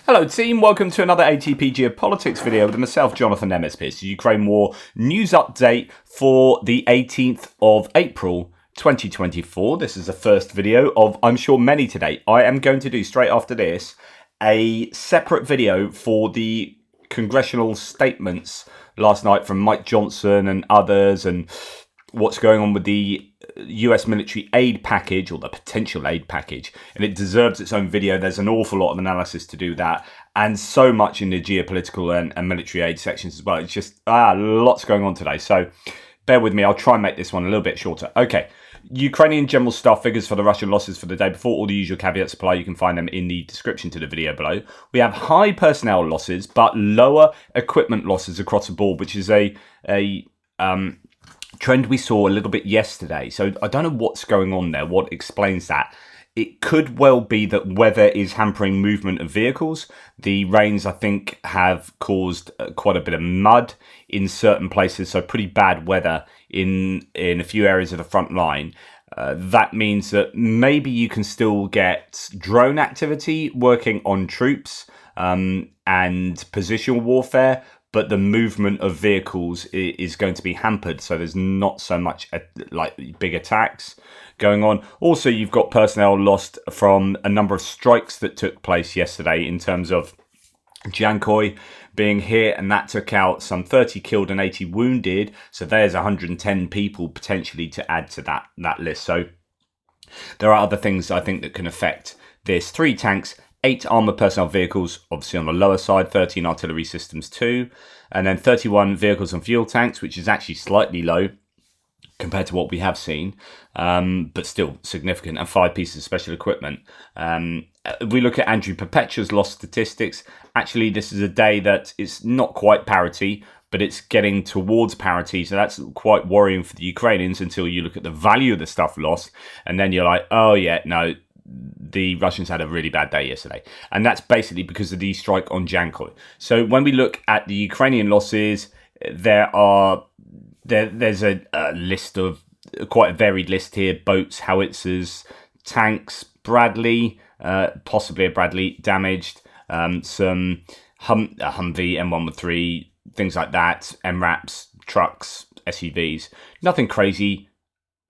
Hello team, welcome to another ATP Geopolitics video with myself, Jonathan Nemes. It's the Ukraine War news update for the 18th of April 2024. This is the first video of, I'm sure, many today. I am going to do, straight after this, a separate video for the congressional statements last night from Mike Johnson and others, and what's going on with the US military aid package, or the potential aid package, and it deserves its own video. There's an awful lot of analysis to do that, and so much in the geopolitical and military aid sections as well. It's just lots going on today, so bear with me. I'll try and make this one a little bit shorter. Okay, Ukrainian general staff figures for the Russian losses for the day before. All the usual caveats apply. You can find them in the description to the video below. We have high personnel losses but lower equipment losses across the board, which is a trend we saw a little bit yesterday. So I don't know what's going on there, what explains that. It could well be that weather is hampering movement of vehicles. The rains, I think, have caused quite a bit of mud in certain places, so pretty bad weather in a few areas of the front line. That means that maybe you can still get drone activity working on troops and positional warfare, but the movement of vehicles is going to be hampered, so there's not so much like big attacks going on. Also, you've got personnel lost from a number of strikes that took place yesterday in terms of Jankoy being hit, and that took out some 30 killed and 80 wounded. So there's 110 people potentially to add to that list. So there are other things I think that can affect this. 3 tanks, 8 armoured personnel vehicles, obviously on the lower side, 13 artillery systems too, and then 31 vehicles and fuel tanks, which is actually slightly low compared to what we have seen, but still significant, and 5 pieces of special equipment. We look at Andrew Perpetua's lost statistics. Actually, this is a day that it's not quite parity, but it's getting towards parity, so that's quite worrying for the Ukrainians until you look at the value of the stuff lost, and then you're like, oh yeah, no, the Russians had a really bad day yesterday, and that's basically because of the strike on Jankoy. So when we look at the Ukrainian losses, there's a list of quite a varied list here: boats, howitzers, tanks, Bradley, possibly a Bradley damaged, some Humvee M113, things like that, MRAPs, trucks, SUVs. Nothing crazy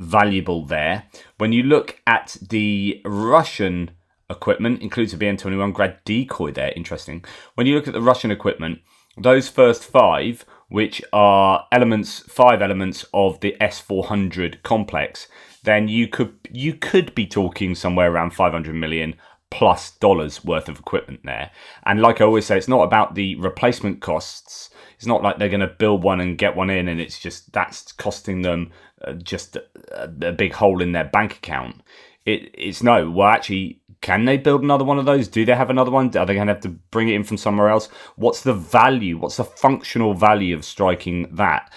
valuable there. When you look at the Russian equipment, includes a BM-21 Grad decoy there, interesting. When you look at the Russian equipment, those first 5, which are 5 elements of the S-400 complex, then you could be talking somewhere around $500 million plus worth of equipment there. And like I always say, it's not about the replacement costs. It's not like they're going to build one and get one in, and it's just that's costing them just a big hole in their bank account. It's no, well, actually, can they build another one of those? Do they have another one? Are they going to have to bring it in from somewhere else? What's the value? What's the functional value of striking that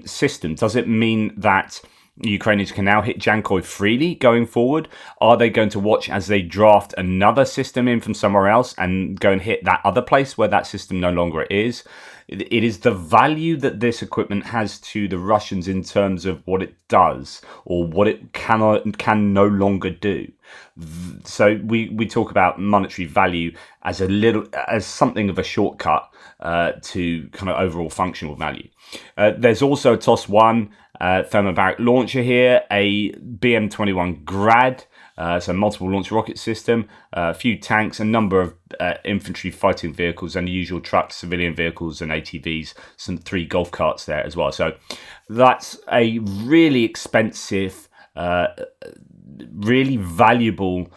system? Does it mean that Ukrainians can now hit Jankoy freely going forward? Are they going to watch as they draft another system in from somewhere else and go and hit that other place where that system no longer is? It is the value that this equipment has to the Russians in terms of what it does or what it can no longer do. So we talk about monetary value as something of a shortcut to kind of overall functional value. There's also a TOS-1 thermobaric launcher here, a BM-21 Grad, so multiple launch rocket system, a few tanks, a number of infantry fighting vehicles, and the usual trucks, civilian vehicles and ATVs, some 3 golf carts there as well. So that's a really expensive, really valuable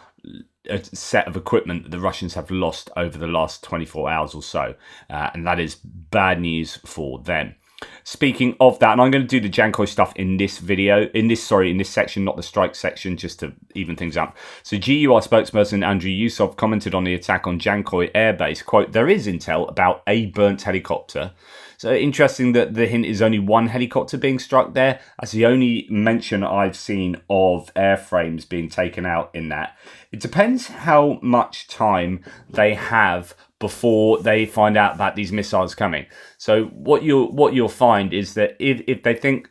set of equipment that the Russians have lost over the last 24 hours or so, and that is bad news for them. Speaking of that, and I'm going to do the Jankoy stuff in this video, in this section, not the strike section, just to even things up. So GUR spokesperson Andrew Yusov commented on the attack on Jankoy Air Base, quote, "There is intel about a burnt helicopter." So interesting that the hint is only 1 helicopter being struck there. That's the only mention I've seen of airframes being taken out in that. It depends how much time they have before they find out about these missiles coming. So what you'll find is that if they think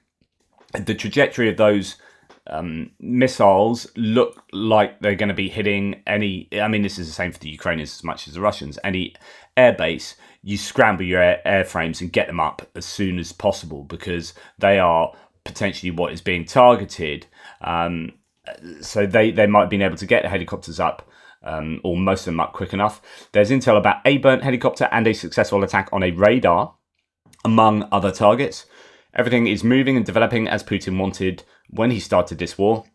the trajectory of those missiles look like they're going to be hitting any. I mean, this is the same for the Ukrainians as much as the Russians. Any airbase, you scramble your airframes and get them up as soon as possible because they are potentially what is being targeted. So they might have been able to get the helicopters up, or most of them up quick enough. There's intel about a burnt helicopter and a successful attack on a radar, among other targets. Everything is moving and developing as Putin wanted when he started this war.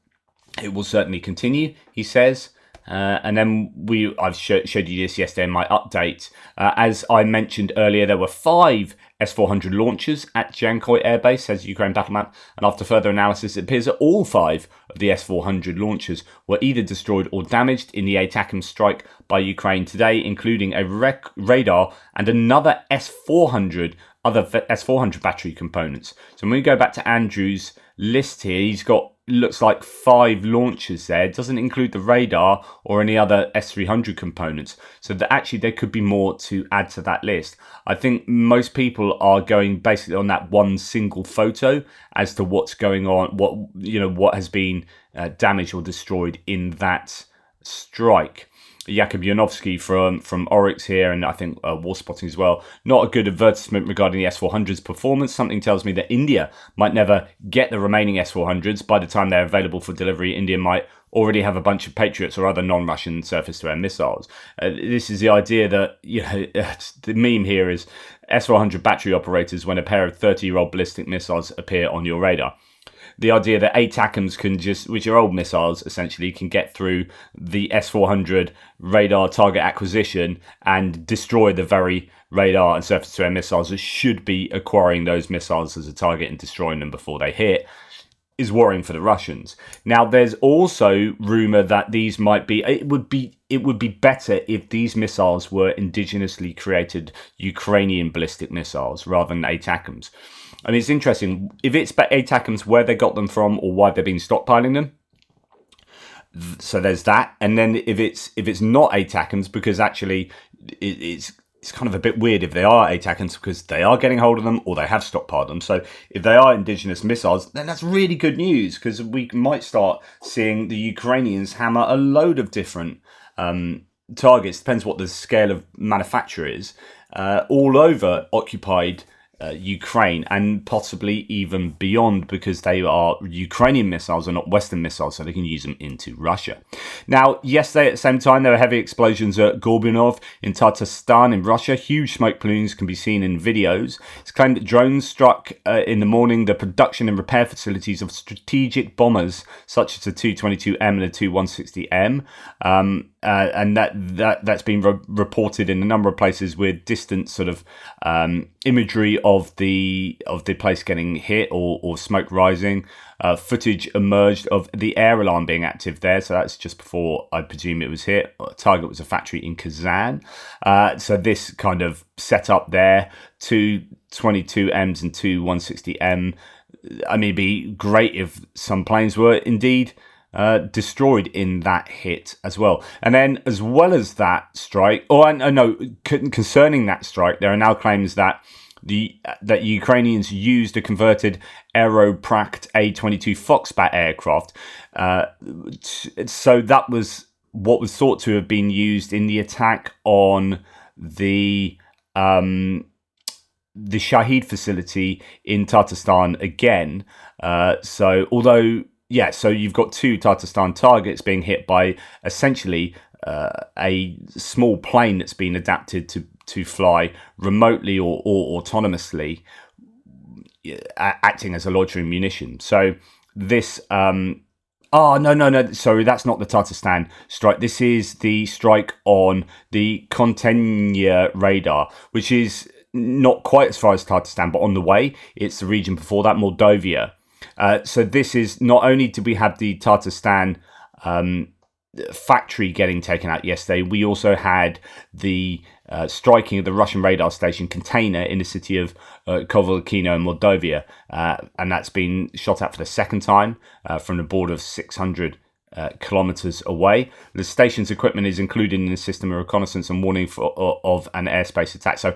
It will certainly continue, he says. And then I've showed you this yesterday in my update. As I mentioned earlier, there were 5 S-400 launchers at Jankoy Air Base, says Ukraine battle map. And after further analysis, it appears that all 5 of the S-400 launchers were either destroyed or damaged in the ATACMS strike by Ukraine today, including a radar and another other S-400 battery components. So when we go back to Andrew's list here, he's got, looks like 5 launchers there. It doesn't include the radar or any other S-300 components. So that actually there could be more to add to that list. I think most people are going basically on that one single photo as to what's going on, what has been damaged or destroyed in that strike. Jakub Janovsky from Oryx here, and I think War Spotting as well. Not a good advertisement regarding the S-400's performance. Something tells me that India might never get the remaining S-400s. By the time they're available for delivery, India might already have a bunch of Patriots or other non-Russian surface-to-air missiles. This is the idea that, the meme here is S-400 battery operators when a pair of 30-year-old ballistic missiles appear on your radar. The idea that ATACMS can which are old missiles, essentially, can get through the S-400 radar target acquisition and destroy the very radar and surface-to-air missiles that should be acquiring those missiles as a target and destroying them before they hit, is worrying for the Russians. Now, there's also rumour that these might be. It would be better if these missiles were indigenously created Ukrainian ballistic missiles rather than ATACMS. I mean, it's interesting, if it's ATACMS, where they got them from or why they've been stockpiling them. So there's that. And then if it's not ATACMS, because actually it's kind of a bit weird if they are ATACMS because they are getting hold of them or they have stockpiled them. So if they are indigenous missiles, then that's really good news because we might start seeing the Ukrainians hammer a load of different targets, depends what the scale of manufacture is, all over occupied Ukraine and possibly even beyond because they are Ukrainian missiles and not Western missiles, so they can use them into Russia. Now, yesterday at the same time, there were heavy explosions at Gorbunov in Tatarstan in Russia. Huge smoke plumes can be seen in videos. It's claimed that drones struck in the morning the production and repair facilities of strategic bombers such as the Tu-22M and the Tu-160M. And that's been reported in a number of places with distant sort of imagery of the place getting hit or smoke rising. Footage emerged of the air alarm being active there, so that's just before I presume it was hit. Target was a factory in Kazan. So this kind of setup there, 222Ms and 160M. I mean, it'd be great if some planes were indeed destroyed in that hit as well. And then as well as that strike, concerning that strike, there are now claims that that Ukrainians used a converted Aeropract A-22 Foxbat aircraft. So that was what was thought to have been used in the attack on the Shahid facility in Tatarstan again. So you've got 2 Tatarstan targets being hit by essentially a small plane that's been adapted to fly remotely or autonomously, acting as a loitering munition. So this... sorry, that's not the Tatarstan strike. This is the strike on the Kontenya radar, which is not quite as far as Tatarstan, but on the way. It's the region before that, Moldova. So this is not only did we have the Tatarstan factory getting taken out yesterday, we also had the striking of the Russian radar station container in the city of Kovalkino in Moldova, and that's been shot at for the second time from the border of 600 kilometers away. The station's equipment is included in the system of reconnaissance and warning of an airspace attack. So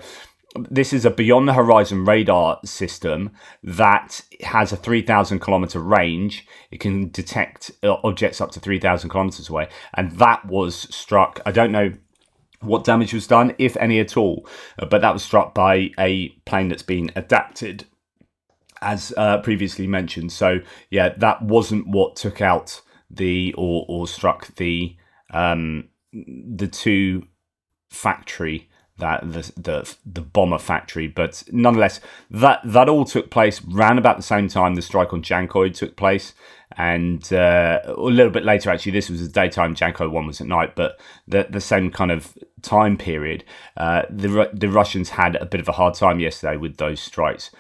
this is a beyond the horizon radar system that has a 3,000 kilometer range. It can detect objects up to 3,000 kilometers away, and that was struck. I don't know what damage was done, if any at all, but that was struck by a plane that's been adapted, as previously mentioned. So yeah, that wasn't what took out or struck the two factory, that the bomber factory, but nonetheless, that all took place round about the same time the strike on Jankoy took place, and a little bit later. Actually, this was the daytime. Jankoy one was at night, but the same kind of time period. The Russians had a bit of a hard time yesterday with those strikes.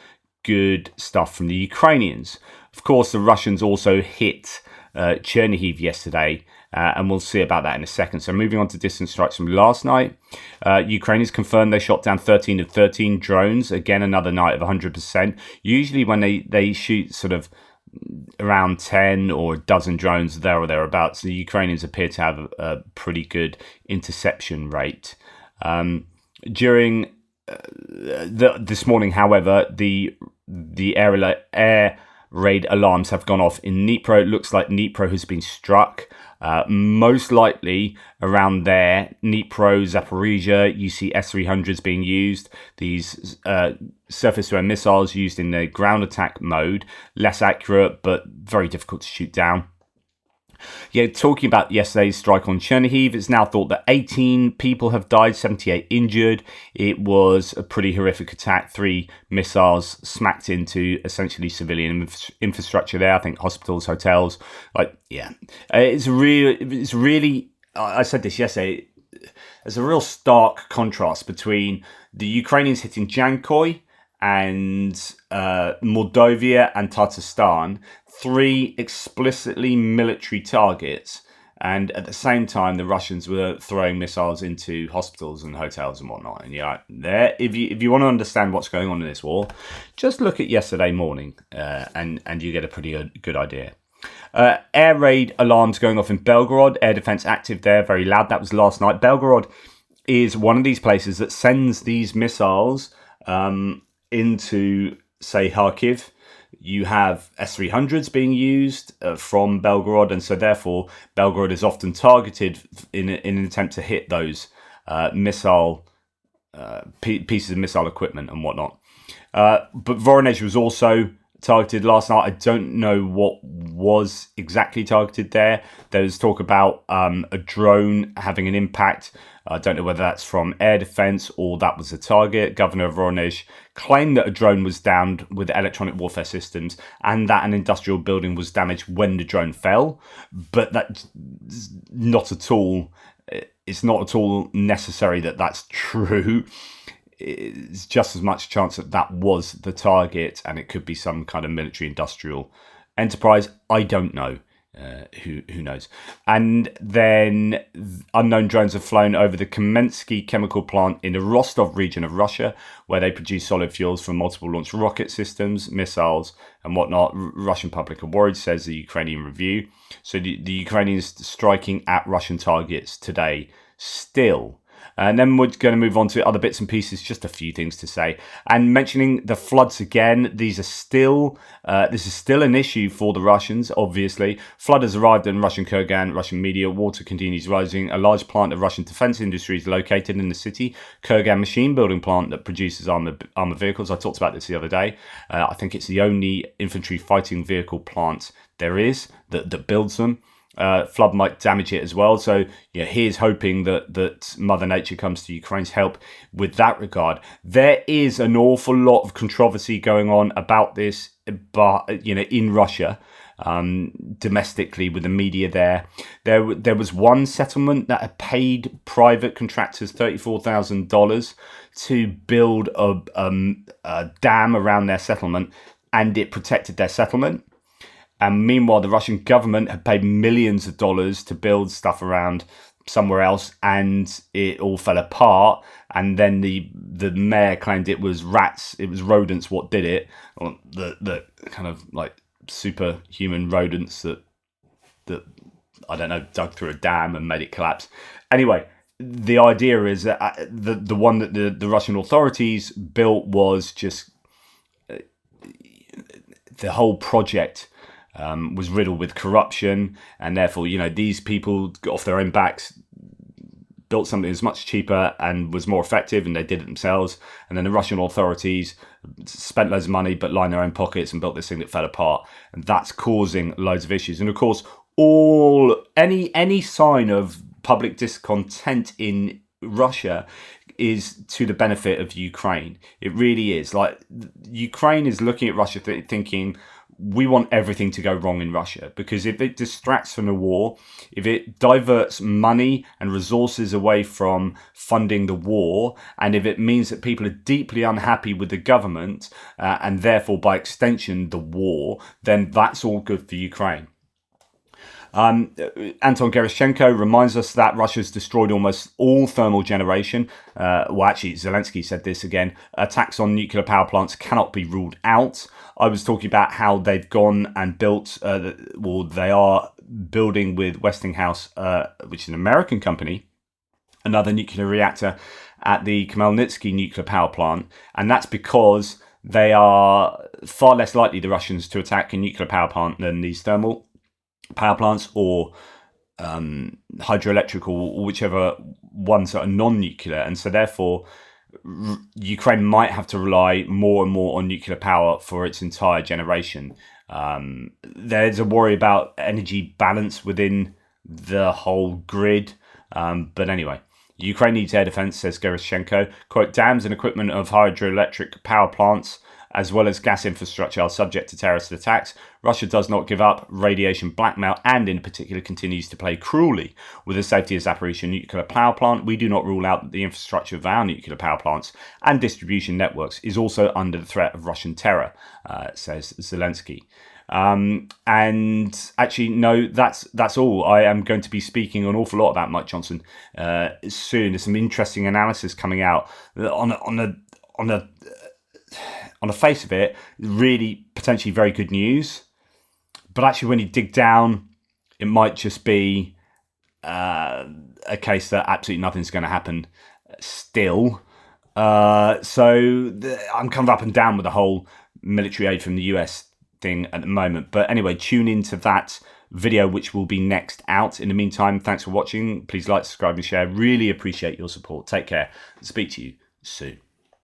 Good stuff from the Ukrainians. Of course, the Russians also hit Chernihiv yesterday, and we'll see about that in a second. So moving on to distant strikes from last night. Ukrainians confirmed they shot down 13 of 13 drones. Again, another night of 100%. Usually when they shoot sort of around 10 or a dozen drones there or thereabouts, the Ukrainians appear to have a pretty good interception rate. During this morning, however, the air raid alarms have gone off in Dnipro. It looks like Dnipro has been struck. Most likely around there, Dnipro, Zaporizhia, you see S-300s being used. These surface-to-air missiles used in the ground attack mode. Less accurate, but very difficult to shoot down. Yeah, talking about yesterday's strike on Chernihiv, it's now thought that 18 people have died, 78 injured. It was a pretty horrific attack. 3 missiles smacked into essentially civilian infrastructure there. I think hospitals, hotels. It's really. I said this yesterday. There's a real stark contrast between the Ukrainians hitting Jankoy and Moldova and Tatarstan, 3 explicitly military targets, and at the same time the Russians were throwing missiles into hospitals and hotels and whatnot. And if you want to understand what's going on in this war, just look at yesterday morning, and you get a pretty good idea. Air raid alarms going off in Belgorod. Air defense active there, very loud. That was last night. Belgorod is one of these places that sends these missiles into, say, Kharkiv. You have S-300s being used from Belgorod, and so therefore Belgorod is often targeted in an attempt to hit those pieces of missile equipment and whatnot. But Voronezh was also targeted last night. I don't know what was exactly targeted there. There was talk about a drone having an impact. I don't know whether that's from air defense or that was a target. Governor Voronezh claimed that a drone was downed with electronic warfare systems and that an industrial building was damaged when the drone fell. But that's not at all. It's not at all necessary that that's true. It's just as much chance that was the target, and it could be some kind of military industrial enterprise. I don't know. Who knows? And then unknown drones have flown over the Kamensky chemical plant in the Rostov region of Russia, where they produce solid fuels from multiple launch rocket systems, missiles, and whatnot. Russian public are worried, says the Ukrainian Review. So the Ukrainians striking at Russian targets today still. And then we're going to move on to other bits and pieces, just a few things to say. And mentioning the floods again, this is still an issue for the Russians, obviously. Flood has arrived in Russian Kurgan, Russian media. Water continues rising. A large plant of Russian defense industry is located in the city. Kurgan machine building plant that produces armor vehicles. I talked about this the other day. I think it's the only infantry fighting vehicle plant there is that builds them. Flood might damage it as well. So here's hoping that Mother Nature comes to Ukraine's help with that regard. There is an awful lot of controversy going on about this, but in Russia, domestically with the media there was one settlement that had paid private contractors $34,000 to build a dam around their settlement, and it protected their settlement. And meanwhile, the Russian government had paid millions of dollars to build stuff around somewhere else, and it all fell apart. And then the mayor claimed it was rats, it was rodents what did it, or the kind of like superhuman rodents that I don't know, dug through a dam and made it collapse. Anyway, the idea is that the one that the Russian authorities built was just the whole project was riddled with corruption, and therefore, these people got off their own backs, built something that was much cheaper and was more effective, and they did it themselves. And then the Russian authorities spent loads of money but lined their own pockets and built this thing that fell apart, and that's causing loads of issues. And of course, any sign of public discontent in Russia is to the benefit of Ukraine. It really is. Like, Ukraine is looking at Russia thinking, we want everything to go wrong in Russia, because if it distracts from the war, if it diverts money and resources away from funding the war, and if it means that people are deeply unhappy with the government and therefore by extension the war, then that's all good for Ukraine. Anton Gerashchenko reminds us that Russia's destroyed almost all thermal generation. Actually, Zelensky said this again. Attacks on nuclear power plants cannot be ruled out. I was talking about how they've gone and built, they are building with Westinghouse, which is an American company, another nuclear reactor at the Khmelnytsky nuclear power plant. And that's because they are far less likely, the Russians, to attack a nuclear power plant than these thermal power plants or hydroelectric or whichever ones that are non-nuclear. And so therefore Ukraine might have to rely more and more on nuclear power for its entire generation. There's a worry about energy balance within the whole grid, but anyway, Ukraine needs air defense, says Gerashchenko. Quote, dams and equipment of hydroelectric power plants as well as gas infrastructure are subject to terrorist attacks. Russia does not give up radiation blackmail and in particular continues to play cruelly with the safety of Zaporizhzhia nuclear power plant. We do not rule out that the infrastructure of our nuclear power plants and distribution networks is also under the threat of Russian terror, says Zelensky. And actually, no, that's all. I am going to be speaking an awful lot about Mike Johnson soon. There's some interesting analysis coming out on the face of it, really potentially very good news. But actually, when you dig down, it might just be a case that absolutely nothing's going to happen still. I'm kind of up and down with the whole military aid from the US thing at the moment. But anyway, tune into that video, which will be next out. In the meantime, thanks for watching. Please like, subscribe and share. Really appreciate your support. Take care. Speak to you soon.